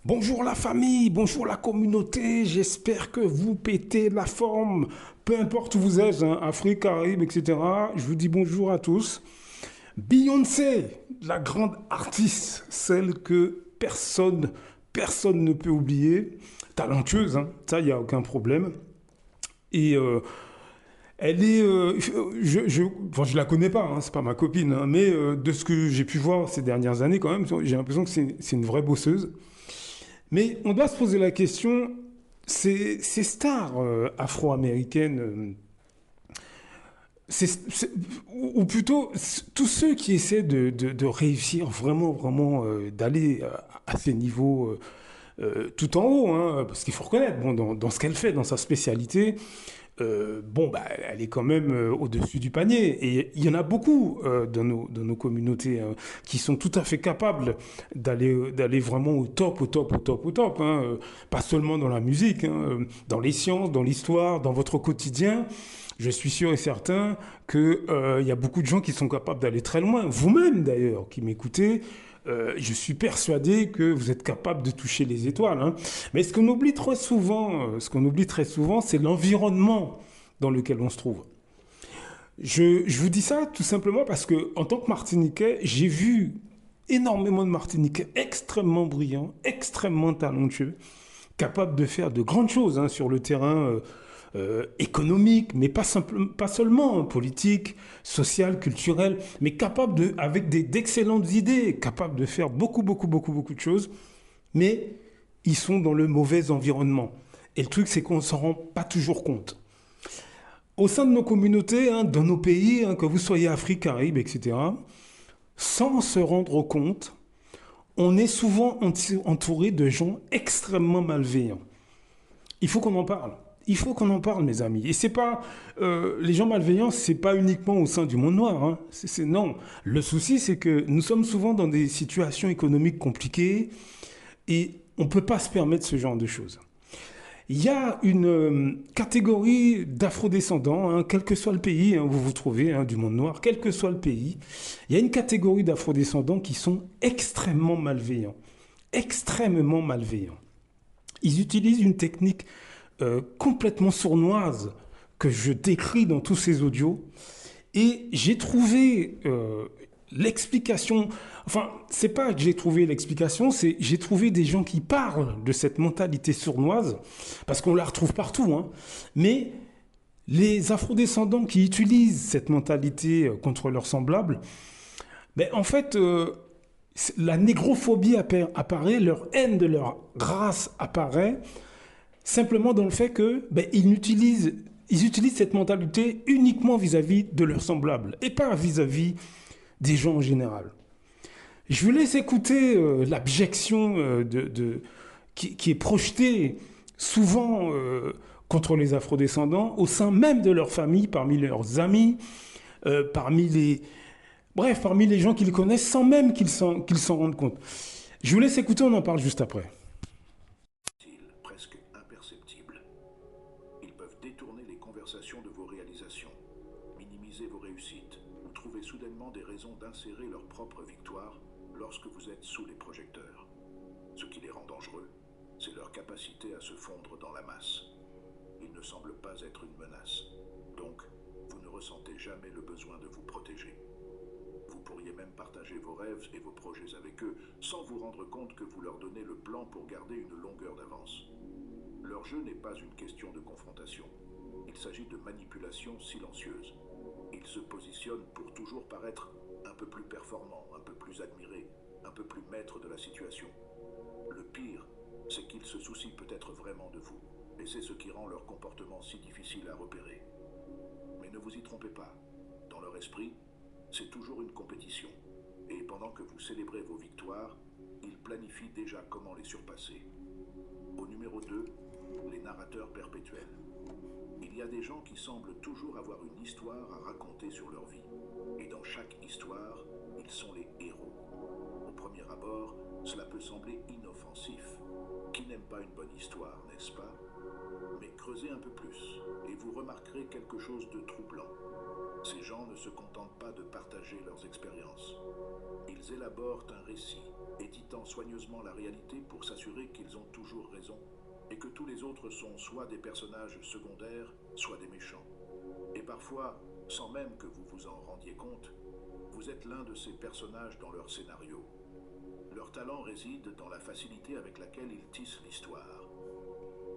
Bonjour la famille, bonjour la communauté, j'espère que vous pétez la forme, peu importe où vous êtes, hein, Afrique, Caraïbes, etc. Je vous dis bonjour à tous. Beyoncé, la grande artiste, celle que personne ne peut oublier, talentueuse, hein, ça, il n'y a aucun problème. Et elle est, enfin, je la connais pas, hein, c'est pas ma copine, hein, mais de ce que j'ai pu voir ces dernières années, quand même, j'ai l'impression que c'est une vraie bosseuse. Mais on doit se poser la question, ces stars afro-américaines, ou plutôt tous ceux qui essaient de réussir vraiment, d'aller à ces niveaux tout en haut, hein, parce qu'il faut reconnaître, bon, dans ce qu'elle fait, dans sa spécialité, bon, bah, elle est quand même au-dessus du panier. Et il y en a beaucoup dans nos communautés qui sont tout à fait capables d'aller vraiment au top. Hein, pas seulement dans la musique, hein, dans les sciences, dans l'histoire, dans votre quotidien. Je suis sûr et certain qu'il y a beaucoup de gens qui sont capables d'aller très loin. Vous-même, d'ailleurs, qui m'écoutez, je suis persuadé que vous êtes capable de toucher les étoiles. Hein. Mais ce qu'on oublie très souvent, c'est l'environnement dans lequel on se trouve. Je vous dis ça tout simplement parce que, en tant que Martiniquais, j'ai vu énormément de Martiniquais extrêmement brillants, extrêmement talentueux, capables de faire de grandes choses hein, sur le terrain économique, mais pas seulement hein, politique, social, culturel, mais capables avec d'excellentes idées, capables de faire beaucoup de choses, mais ils sont dans le mauvais environnement. Et le truc, c'est qu'on ne s'en rend pas toujours compte. Au sein de nos communautés, hein, dans nos pays, hein, que vous soyez Afrique, Caraïbes, etc., sans se rendre compte, on est souvent entouré de gens extrêmement malveillants. Il faut qu'on en parle. Il faut qu'on en parle, mes amis. Et c'est pas les gens malveillants, c'est pas uniquement au sein du monde noir. Hein. Non. Le souci, c'est que nous sommes souvent dans des situations économiques compliquées et on ne peut pas se permettre ce genre de choses. Il y a une catégorie d'afrodescendants, hein, quel que soit le pays hein, où vous vous trouvez, hein, du monde noir, quel que soit le pays, il y a une catégorie d'afrodescendants qui sont extrêmement malveillants. Extrêmement malveillants. Ils utilisent une technique complètement sournoise que je décris dans tous ces audios. Et j'ai trouvé l'explication. Enfin, c'est pas que j'ai trouvé l'explication, c'est j'ai trouvé des gens qui parlent de cette mentalité sournoise, parce qu'on la retrouve partout. Hein, mais les afrodescendants qui utilisent cette mentalité contre leurs semblables, ben, en fait, la négrophobie apparaît, leur haine de leur race apparaît, simplement dans le fait que ben, ils utilisent cette mentalité uniquement vis-à-vis de leurs semblables et pas vis-à-vis des gens en général. Je vous laisse écouter l'abjection qui est projetée souvent contre les afrodescendants au sein même de leur famille, parmi leurs amis, parmi les... Bref, parmi les gens qu'ils connaissent sans même qu'ils s'en rendent compte. Je vous laisse écouter, on en parle juste après. Presque imperceptibles. Ils peuvent détourner les conversations de vos réalisations, minimiser vos réussites ou trouver soudainement des raisons d'insérer leur propre victoire lorsque vous êtes sous les projecteurs. Ce qui les rend dangereux, c'est leur capacité à se fondre dans la masse. Ils ne semblent pas être une menace, donc vous ne ressentez jamais le besoin de vous protéger. Vous pourriez même partager vos rêves et vos projets avec eux sans vous rendre compte que vous leur donnez le plan pour garder une longueur d'avance. Leur jeu n'est pas une question de confrontation. Il s'agit de manipulation silencieuse. Ils se positionnent pour toujours paraître un peu plus performants, un peu plus admirés, un peu plus maîtres de la situation. Le pire, c'est qu'ils se soucient peut-être vraiment de vous, et c'est ce qui rend leur comportement si difficile à repérer. Mais ne vous y trompez pas. Dans leur esprit, c'est toujours une compétition. Et pendant que vous célébrez vos victoires, ils planifient déjà comment les surpasser. Au numéro 2, les narrateurs perpétuels. Il y a des gens qui semblent toujours avoir une histoire à raconter sur leur vie. Et dans chaque histoire, ils sont les héros. Au premier abord, cela peut sembler inoffensif. Qui n'aime pas pas une bonne histoire, n'est-ce pas? Mais creusez un peu plus, et vous remarquerez quelque chose de troublant. Ces gens ne se contentent pas de partager leurs expériences. Ils élaborent un récit, éditant soigneusement la réalité pour s'assurer qu'ils ont toujours raison, et que tous les autres sont soit des personnages secondaires, soit des méchants. Et parfois, sans même que vous vous en rendiez compte, vous êtes l'un de ces personnages dans leur scénario. Leur talent réside dans la facilité avec laquelle ils tissent l'histoire.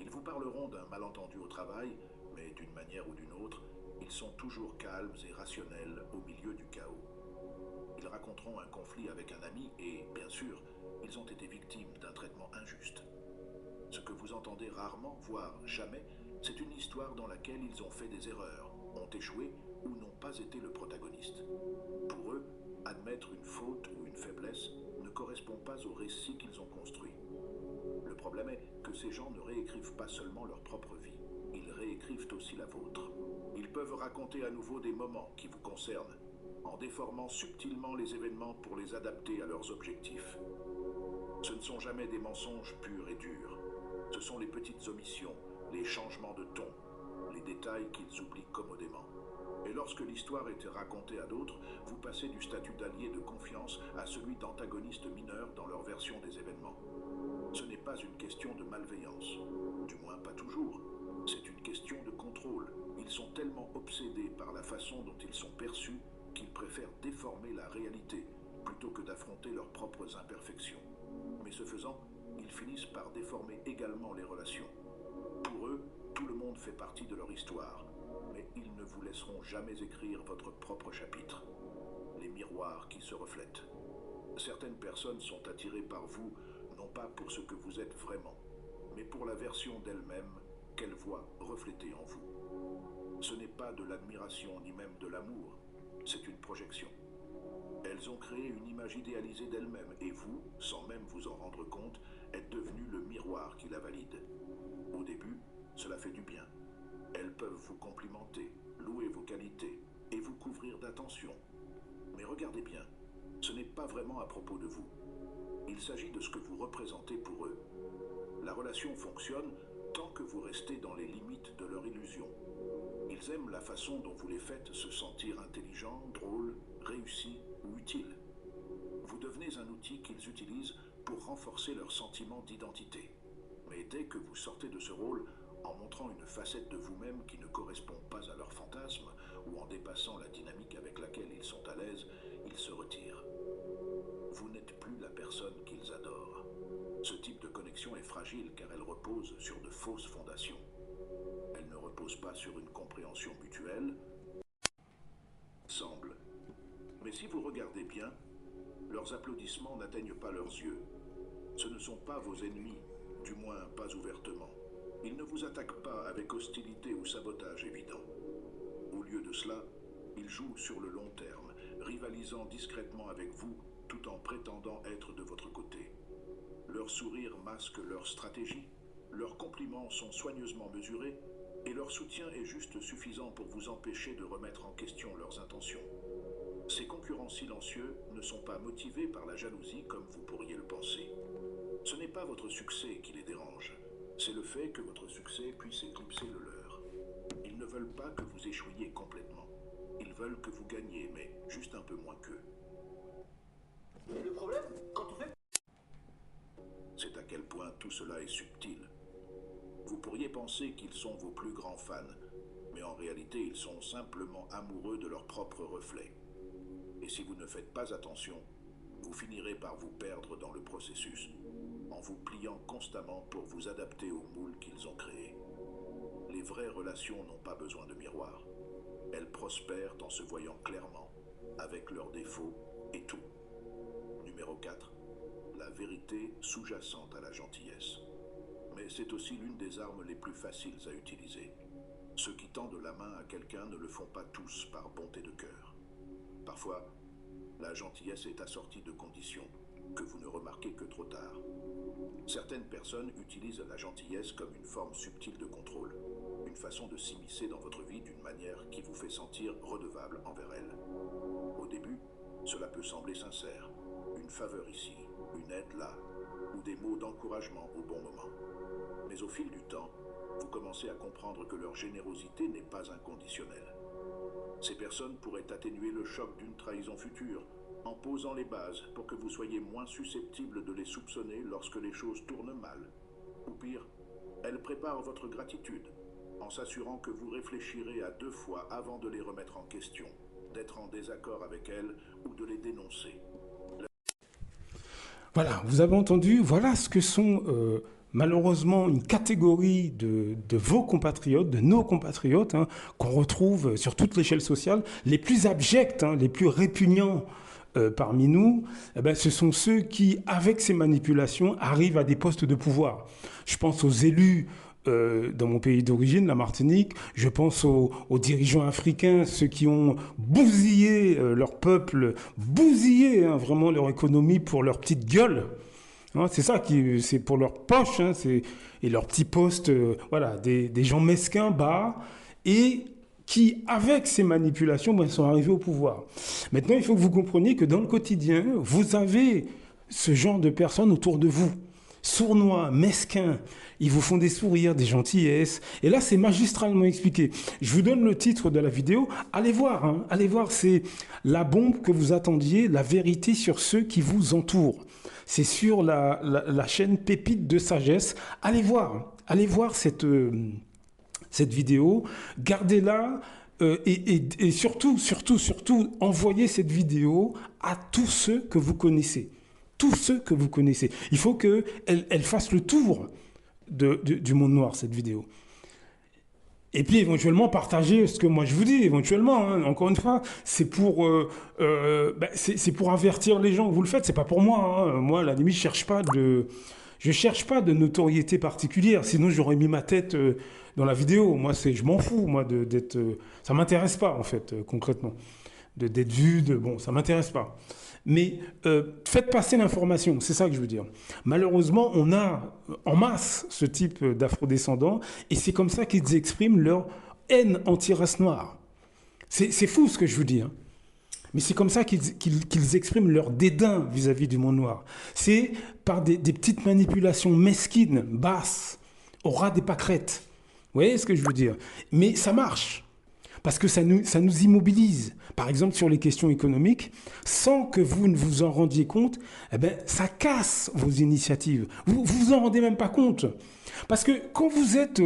Ils vous parleront d'un malentendu au travail, mais d'une manière ou d'une autre, ils sont toujours calmes et rationnels au milieu du chaos. Ils raconteront un conflit avec un ami et, bien sûr, ils ont été victimes d'un traitement injuste. Ce que vous entendez rarement, voire jamais, c'est une histoire dans laquelle ils ont fait des erreurs, ont échoué ou n'ont pas été le protagoniste. Pour eux, admettre une faute ou une faiblesse ne correspond pas au récit qu'ils ont construit. Le problème est que ces gens ne réécrivent pas seulement leur propre vie, ils réécrivent aussi la vôtre. Ils peuvent raconter à nouveau des moments qui vous concernent, en déformant subtilement les événements pour les adapter à leurs objectifs. Ce ne sont jamais des mensonges purs et durs. Ce sont les petites omissions, les changements de ton, les détails qu'ils oublient commodément. Et lorsque l'histoire est racontée à d'autres, vous passez du statut d'allié de confiance à celui d'antagoniste mineur dans leur version des événements. Ce n'est pas une question de malveillance, du moins pas toujours. C'est une question de contrôle. Ils sont tellement obsédés par la façon dont ils sont perçus qu'ils préfèrent déformer la réalité plutôt que d'affronter leurs propres imperfections. Mais ce faisant, ils finissent par déformer également les relations. Pour eux, tout le monde fait partie de leur histoire, mais ils ne vous laisseront jamais écrire votre propre chapitre. Les miroirs qui se reflètent. Certaines personnes sont attirées par vous, non pas pour ce que vous êtes vraiment, mais pour la version d'elles-mêmes qu'elles voient reflétée en vous. Ce n'est pas de l'admiration ni même de l'amour, c'est une projection. Elles ont créé une image idéalisée d'elles-mêmes et vous, sans même vous en rendre compte, êtes devenu le miroir qui la valide. Au début, cela fait du bien. Elles peuvent vous complimenter, louer vos qualités et vous couvrir d'attention. Mais regardez bien, ce n'est pas vraiment à propos de vous. Il s'agit de ce que vous représentez pour eux. La relation fonctionne tant que vous restez dans les limites de leur illusion. Ils aiment la façon dont vous les faites se sentir intelligents, drôles, réussis ou utiles. Vous devenez un outil qu'ils utilisent pour renforcer leur sentiment d'identité. Mais dès que vous sortez de ce rôle, en montrant une facette de vous-même qui ne correspond pas à leur fantasme ou en dépassant la dynamique avec laquelle ils sont à l'aise, ils se retirent. Vous n'êtes plus la personne qu'ils adorent. Ce type de connexion est fragile car elle repose sur de fausses fondations. Elle ne repose pas sur une compréhension mutuelle, semble. Mais si vous regardez bien, leurs applaudissements n'atteignent pas leurs yeux. Ce ne sont pas vos ennemis, du moins pas ouvertement. Ils ne vous attaquent pas avec hostilité ou sabotage évident. Au lieu de cela, ils jouent sur le long terme, rivalisant discrètement avec vous tout en prétendant être de votre côté. Leurs sourires masquent leur stratégie, leurs compliments sont soigneusement mesurés et leur soutien est juste suffisant pour vous empêcher de remettre en question leurs intentions. Ces concurrents silencieux ne sont pas motivés par la jalousie comme vous pourriez le penser. Ce n'est pas votre succès qui les dérange, c'est le fait que votre succès puisse éclipser le leur. Ils ne veulent pas que vous échouiez complètement. Ils veulent que vous gagniez, mais juste un peu moins qu'eux. Le problème, quand on fait... C'est à quel point tout cela est subtil. Vous pourriez penser qu'ils sont vos plus grands fans, mais en réalité ils sont simplement amoureux de leur propre reflet. Et si vous ne faites pas attention, vous finirez par vous perdre dans le processus, en vous pliant constamment pour vous adapter au moule qu'ils ont créé. Les vraies relations n'ont pas besoin de miroir. Elles prospèrent en se voyant clairement, avec leurs défauts et tout. Numéro 4. La vérité sous-jacente à la gentillesse. Mais c'est aussi l'une des armes les plus faciles à utiliser. Ceux qui tendent la main à quelqu'un ne le font pas tous par bonté de cœur. Parfois, la gentillesse est assortie de conditions que vous ne remarquez que trop tard. Certaines personnes utilisent la gentillesse comme une forme subtile de contrôle, une façon de s'immiscer dans votre vie d'une manière qui vous fait sentir redevable envers elles. Au début, cela peut sembler sincère, une faveur ici, une aide là, ou des mots d'encouragement au bon moment. Mais au fil du temps, vous commencez à comprendre que leur générosité n'est pas inconditionnelle. Ces personnes pourraient atténuer le choc d'une trahison future en posant les bases pour que vous soyez moins susceptible de les soupçonner lorsque les choses tournent mal. Ou pire, elles préparent votre gratitude en s'assurant que vous réfléchirez à 2 fois avant de les remettre en question, d'être en désaccord avec elles ou de les dénoncer. Voilà, vous avez entendu, voilà ce que sont malheureusement une catégorie de vos compatriotes, de nos compatriotes, hein, qu'on retrouve sur toute l'échelle sociale, les plus abjects, hein, les plus répugnants parmi nous, eh ben, ce sont ceux qui, avec ces manipulations, arrivent à des postes de pouvoir. Je pense aux élus dans mon pays d'origine, la Martinique. Je pense aux dirigeants africains, ceux qui ont bousillé leur peuple, bousillé hein, vraiment leur économie pour leur petite gueule. Hein, c'est ça, c'est pour leur poche, hein, et leurs petits postes, voilà, des gens mesquins, bas, et qui, avec ces manipulations, ben, sont arrivés au pouvoir. Maintenant, il faut que vous compreniez que dans le quotidien, vous avez ce genre de personnes autour de vous. Sournois, mesquins, ils vous font des sourires, des gentillesses. Et là, c'est magistralement expliqué. Je vous donne le titre de la vidéo. Allez voir, hein, allez voir, c'est la bombe que vous attendiez, la vérité sur ceux qui vous entourent. C'est sur la chaîne Pépite de Sagesse. Allez voir cette vidéo, gardez-la et surtout, envoyez cette vidéo à tous ceux que vous connaissez. Tous ceux que vous connaissez. Il faut qu'elle fasse le tour du monde noir, cette vidéo. Et puis éventuellement partager ce que moi je vous dis, éventuellement. Hein. Encore une fois, c'est pour avertir les gens que vous le faites, c'est pas pour moi. Hein. Moi, à la limite, je cherche pas de notoriété particulière, sinon j'aurais mis ma tête dans la vidéo. Moi, je m'en fous, moi, d'être... ça m'intéresse pas, en fait, concrètement. D'être vu, bon, ça m'intéresse pas. Mais faites passer l'information, c'est ça que je veux dire. Malheureusement, on a en masse ce type d'afrodescendants et c'est comme ça qu'ils expriment leur haine anti-race noire. C'est fou ce que je vous dis, hein. Mais c'est comme ça qu'ils expriment leur dédain vis-à-vis du monde noir. C'est par des petites manipulations mesquines, basses, au ras des pâquerettes. Vous voyez ce que je veux dire? Mais ça marche. Parce que ça nous immobilise. Par exemple, sur les questions économiques, sans que vous ne vous en rendiez compte, eh ben, ça casse vos initiatives. Vous vous en rendez même pas compte. Parce que quand vous êtes,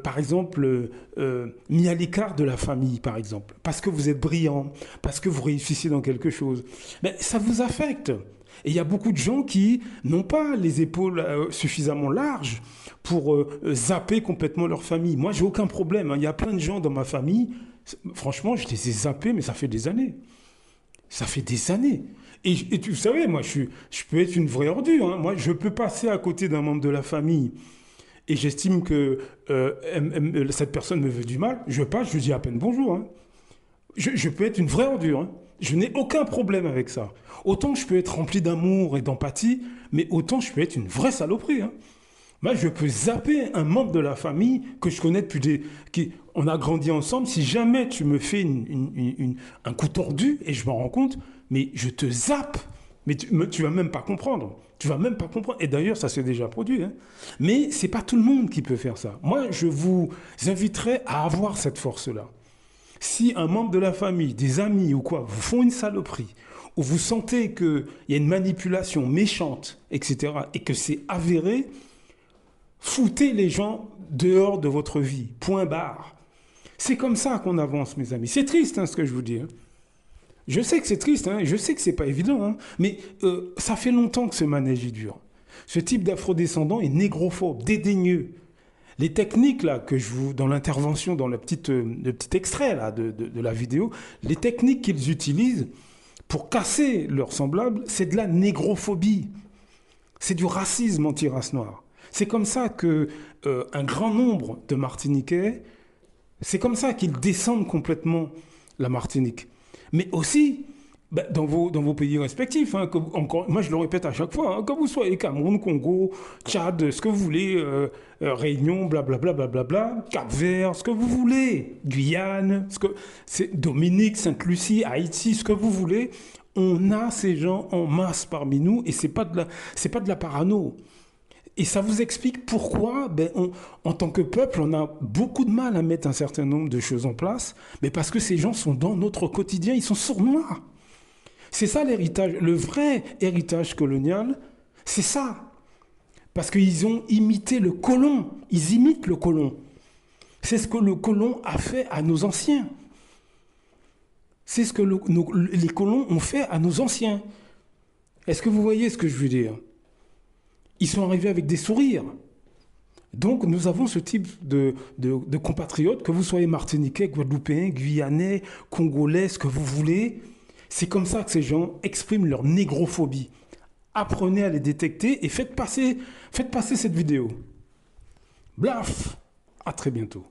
par exemple, mis à l'écart de la famille, par exemple, parce que vous êtes brillant, parce que vous réussissez dans quelque chose, ben, ça vous affecte. Et il y a beaucoup de gens qui n'ont pas les épaules suffisamment larges pour zapper complètement leur famille. Moi, j'ai aucun problème. Hein. Il y a plein de gens dans ma famille, franchement, je les ai zappés, mais ça fait des années. Ça fait des années. Et vous savez, moi, je peux être une vraie ordure. Hein. Moi, je peux passer à côté d'un membre de la famille et j'estime que cette personne me veut du mal. Je passe, je dis à peine bonjour. Hein. Je peux être une vraie ordure. Hein. Je n'ai aucun problème avec ça. Autant je peux être rempli d'amour et d'empathie, mais autant je peux être une vraie saloperie. Hein. Moi, je peux zapper un membre de la famille que je connais depuis on a grandi ensemble. Si jamais tu me fais un coup tordu et je m'en rends compte, mais je te zappe. Mais tu vas même pas comprendre. Tu vas même pas comprendre. Et d'ailleurs, ça s'est déjà produit. Hein. Mais c'est pas tout le monde qui peut faire ça. Moi, je vous inviterai à avoir cette force-là. Si un membre de la famille, des amis ou quoi, vous font une saloperie, ou vous sentez qu'il y a une manipulation méchante, etc., et que c'est avéré, foutez les gens dehors de votre vie. Point barre. C'est comme ça qu'on avance, mes amis. C'est triste, hein, ce que je vous dis. Hein. Je sais que c'est triste, hein, je sais que c'est pas évident, hein, mais ça fait longtemps que ce manège y dure. Ce type d'afrodescendant est négrophobe, dédaigneux. Les techniques là que dans l'intervention, dans le petit extrait là de la vidéo, les techniques qu'ils utilisent pour casser leurs semblables, c'est de la négrophobie. C'est du racisme anti-race noire. C'est comme ça que un grand nombre de Martiniquais, c'est comme ça qu'ils descendent complètement la Martinique. Mais aussi dans vos pays respectifs. Hein, encore, moi, je le répète à chaque fois, hein, que vous soyez Cameroun, Congo, Tchad, ce que vous voulez, Réunion, blablabla, blablabla, Cap-Vert, ce que vous voulez, Guyane, c'est Dominique, Sainte-Lucie, Haïti, ce que vous voulez, On a ces gens en masse parmi nous et c'est pas de la parano. Et ça vous explique pourquoi, en tant que peuple, on a beaucoup de mal à mettre un certain nombre de choses en place, mais parce que ces gens sont dans notre quotidien, ils sont sournois. C'est ça l'héritage, le vrai héritage colonial, c'est ça. Parce qu'ils ont imité le colon, ils imitent le colon. C'est ce que le colon a fait à nos anciens. C'est ce que les colons ont fait à nos anciens. Est-ce que vous voyez ce que je veux dire? Ils sont arrivés avec des sourires. Donc nous avons ce type de compatriotes, que vous soyez martiniquais, guadeloupéens, guyanais, congolais, ce que vous voulez. C'est comme ça que ces gens expriment leur négrophobie. Apprenez à les détecter et faites passer cette vidéo. Blaf! À très bientôt.